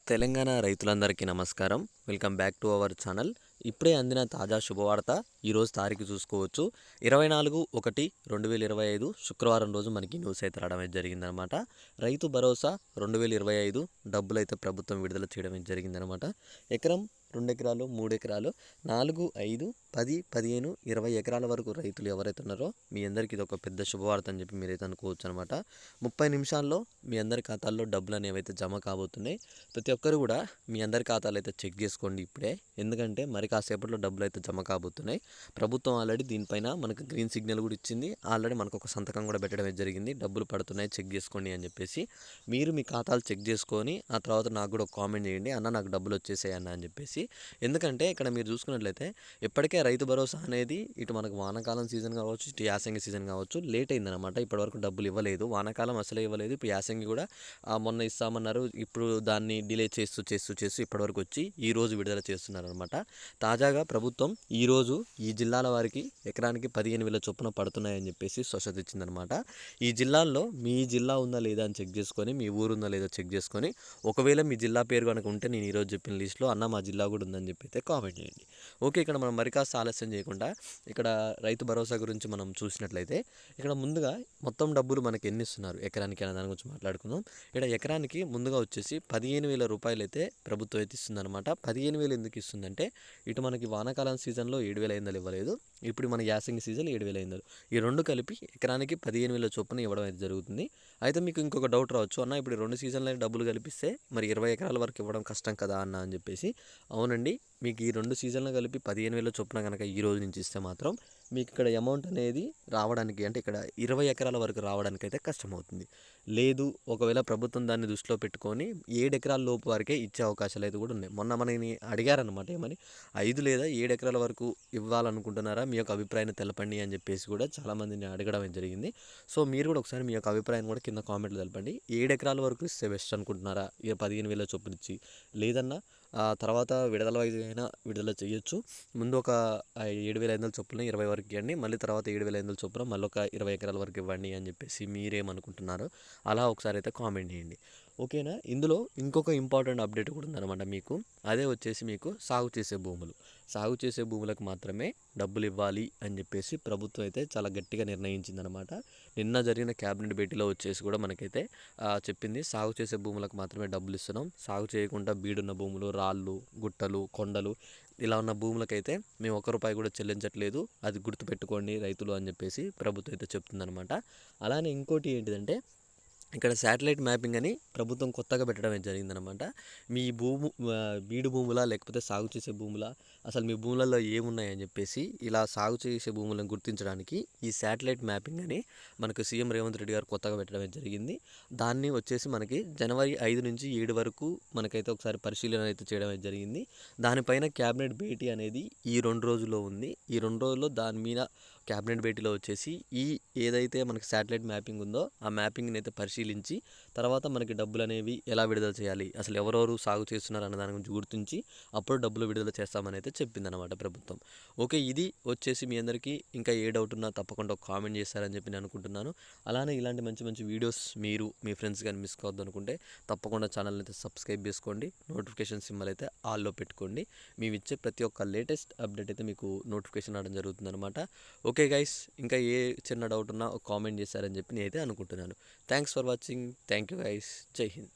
తెలంగాణ రైతులందరికీ నమస్కారం. Welcome back to our channel. ఇప్పుడే అందిన తాజా శుభవార్త. ఈరోజు తారీఖు చూసుకోవచ్చు 24/1/2025 శుక్రవారం రోజు మనకి న్యూస్ అయితే రావడం జరిగిందనమాట. రైతు భరోసా 2025 డబ్బులు అయితే ప్రభుత్వం విడుదల చేయడం జరిగిందనమాట. ఎకరం 2 ఎకరాలు 3 ఎకరాలు 4, 5, 10, 15, 20 ఎకరాల వరకు రైతులు ఎవరైతే ఉన్నారో మీ అందరికీ ఇది ఒక పెద్ద శుభవార్త అని చెప్పి మీరైతే అనుకోవచ్చు అనమాట. 30 నిమిషాల్లో మీ అందరి ఖాతాల్లో డబ్బులు అనేవి అయితే జమ కాబోతున్నాయి. ప్రతి ఒక్కరు కూడా మీ అందరి ఖాతాలు అయితే చెక్ చేసుకోండి ఇప్పుడే, ఎందుకంటే మరి కాసేపట్లో డబ్బులు అయితే జమ కాబోతున్నాయి. ప్రభుత్వం ఆల్రెడీ దీనిపైన మనకు గ్రీన్ సిగ్నల్ కూడా ఇచ్చింది. ఆల్రెడీ మనకు ఒక సంతకం కూడా పెట్టడం జరిగింది. డబ్బులు పడుతున్నాయి, చెక్ చేసుకోండి అని చెప్పేసి. మీరు మీ ఖాతాలు చెక్ చేసుకొని ఆ తర్వాత నాకు కూడా ఒక కామెంట్ చేయండి, అన్న నాకు డబ్బులు వచ్చేసాయి అన్న అని చెప్పేసి. ఎందుకంటే ఇక్కడ మీరు చూసుకున్నట్లయితే ఇప్పటికే రైతు భరోసా అనేది ఇటు మనకు వానాకాలం సీజన్ కావచ్చు, ఇటు యాసంగి సీజన్ కావచ్చు లేట్ అయిందనమాట. ఇప్పటివరకు డబ్బులు ఇవ్వలేదు. వానాకాలం అసలే ఇవ్వలేదు. ఇప్పుడు యాసంగి కూడా మొన్న ఇస్తామన్నారు. ఇప్పుడు దాన్ని డిలే చేస్తూ ఇప్పటివరకు వచ్చి ఈరోజు విడుదల చేస్తున్నారనమాట. తాజాగా ప్రభుత్వం ఈరోజు ఈ జిల్లాల వారికి ఎకరానికి 15,000 చొప్పున పడుతున్నాయని చెప్పేసి స్వచ్ఛత ఇచ్చిందనమాట. ఈ జిల్లాల్లో మీ జిల్లా ఉందా లేదా అని చెక్ చేసుకొని, మీ ఊరు ఉందా లేదా చెక్ చేసుకొని, ఒకవేళ మీ జిల్లా పేరు కనుక ఉంటే నేను ఈరోజు చెప్పిన లిస్టులో అన్న మా జిల్లా కూడా ఉందని చెప్పి అయితే కామెంట్ చేయండి. ఓకే, ఇక్కడ మనం మరి కాస్త ఆలస్యం చేయకుండా ఇక్కడ రైతు భరోసా గురించి మనం చూసినట్లయితే ఇక్కడ ముందుగా మొత్తం డబ్బులు మనకి ఎన్ని ఇస్తున్నారు ఎకరానికి అనే దాని గురించి మాట్లాడుకుందాం. ఇక్కడ ఎకరానికి ముందుగా వచ్చేసి 15,000 రూపాయలు అయితే ప్రభుత్వం అయితే ఇస్తుందన్నమాట. 15,000 ఎందుకు ఇస్తుందంటే ఇటు మనకి వానాకాలం సీజన్లో 7,500 ఇవ్వలేదు, ఇప్పుడు మన యాసంగి సీజన్ 7,500, ఈ రెండు కలిపి ఎకరానికి 15,000 చొప్పున ఇవ్వడం అయితే జరుగుతుంది. అయితే మీకు ఇంకొక డౌట్ రావచ్చు, అన్న ఇప్పుడు 2 సీజన్ల డబ్బులు కలిపిస్తే మరి 20 ఎకరాల వరకు ఇవ్వడం కష్టం కదా అన్న అని చెప్పేసి. అవునండి, మీకు ఈ 2 సీజన్లు కలిపి 15,000 చొప్పున కనుక ఈ రోజు నుంచి ఇస్తే మాత్రం మీకు ఇక్కడ అమౌంట్ అనేది రావడానికి, అంటే ఇక్కడ 20 ఎకరాల వరకు రావడానికి అయితే కష్టమవుతుంది. లేదు, ఒకవేళ ప్రభుత్వం దాన్ని దృష్టిలో పెట్టుకొని 7 ఎకరాల లోపు వరకే ఇచ్చే అవకాశాలు అయితే కూడా ఉన్నాయి. మొన్న మనని అడిగారనమాట, ఏమని 5 లేదా 7 ఎకరాల వరకు ఇవ్వాలనుకుంటున్నారా, మీ యొక్క అభిప్రాయాన్ని తెలపండి అని చెప్పేసి కూడా చాలామందిని అడగడం జరిగింది. సో మీరు కూడా ఒకసారి మీ యొక్క అభిప్రాయం కూడా కింద కామెంట్లు తెలపండి. 7 ఎకరాల వరకు ఇస్తే బెస్ట్ అనుకుంటున్నారా, 15,000 చొప్పున ఇచ్చి, లేదన్నా తర్వాత విడుదల వైజ్ అయినా విడుదల చేయొచ్చు. ముందు ఒక 7,500 చొప్పున 20 వరకు ఇవ్వండి, మళ్ళీ తర్వాత 7,500 చొప్పున మళ్ళీ ఒక 20 ఎకరాల వరకు ఇవ్వండి అని చెప్పేసి మీరేమనుకుంటున్నారో అలా ఒకసారి అయితే కామెంట్ చేయండి. ఓకేనా. ఇందులో ఇంకొక ఇంపార్టెంట్ అప్డేట్ కూడా ఉందన్నమాట మీకు. అదే వచ్చేసి మీకు సాగు చేసే భూములకు మాత్రమే డబ్బులు ఇవ్వాలి అని చెప్పేసి ప్రభుత్వం అయితే చాలా గట్టిగా నిర్ణయించిందనమాట. నిన్న జరిగిన క్యాబినెట్ భేటీలో వచ్చేసి కూడా మనకైతే చెప్పింది, సాగు చేసే భూములకు మాత్రమే డబ్బులు ఇస్తున్నాం, సాగు చేయకుండా బీడున్న భూములు, రాళ్ళు, గుట్టలు, కొండలు ఇలా ఉన్న భూములకైతే మేము 1 రూపాయి కూడా చెల్లించట్లేదు, అది గుర్తుపెట్టుకోండి రైతులు అని చెప్పేసి ప్రభుత్వం అయితే చెప్తుందనమాట. అలానే ఇంకోటి ఏంటిదంటే ఇక్కడ శాటిలైట్ మ్యాపింగ్ అని ప్రభుత్వం కొత్తగా పెట్టడం జరిగిందనమాట. మీ బీడు భూములా లేకపోతే సాగు చేసే భూములా, అసలు మీ భూములలో ఏమున్నాయని చెప్పేసి ఇలా సాగు చేసే భూములను గుర్తించడానికి ఈ శాటిలైట్ మ్యాపింగ్ అని మనకు సీఎం రేవంత్ రెడ్డి గారు కొత్తగా పెట్టడం జరిగింది. దాన్ని వచ్చేసి మనకి జనవరి 5 నుంచి 7 వరకు మనకైతే ఒకసారి పరిశీలన అయితే చేయడం జరిగింది. దానిపైన క్యాబినెట్ భేటీ అనేది ఈ 2 రోజుల్లో ఉంది. ఈ 2 రోజుల్లో దాని మీద క్యాబినెట్ భేటీలో వచ్చేసి ఈ ఏదైతే మనకి శాటిలైట్ మ్యాపింగ్ ఉందో ఆ మ్యాపింగ్ని అయితే పరిశీలించి తర్వాత మనకి డబ్బులు అనేవి ఎలా విడుదల చేయాలి, అసలు ఎవరెవరు సాగు చేస్తున్నారు అన్న దాని గురించి గుర్తించి అప్పుడు డబ్బులు విడుదల చేస్తామని అయితే చెప్పిందనమాట ప్రభుత్వం. ఓకే, ఇది వచ్చేసి మీ అందరికీ ఇంకా ఏ డౌట్ ఉన్నా తప్పకుండా ఒక కామెంట్ చేస్తారని చెప్పి నేను అనుకుంటున్నాను. అలానే ఇలాంటి మంచి మంచి వీడియోస్ మీరు మీ ఫ్రెండ్స్ కానీ మిస్ కావద్దు అనుకుంటే తప్పకుండా ఛానల్ని అయితే సబ్స్క్రైబ్ చేసుకోండి, నోటిఫికేషన్ సింబల్ అయితే ఆల్లో పెట్టుకోండి. మేము ఇచ్చే ప్రతి ఒక్క లేటెస్ట్ అప్డేట్ అయితే మీకు నోటిఫికేషన్ రావడం జరుగుతుందన్నమాట. ఓకే గైస్, ఇంకా ఏ చిన్న డౌట్ ఉన్నా ఒక కామెంట్ చేశారని చెప్పి నేనైతే అనుకుంటున్నాను. Thanks for watching. Thank you guys. జై హింద్.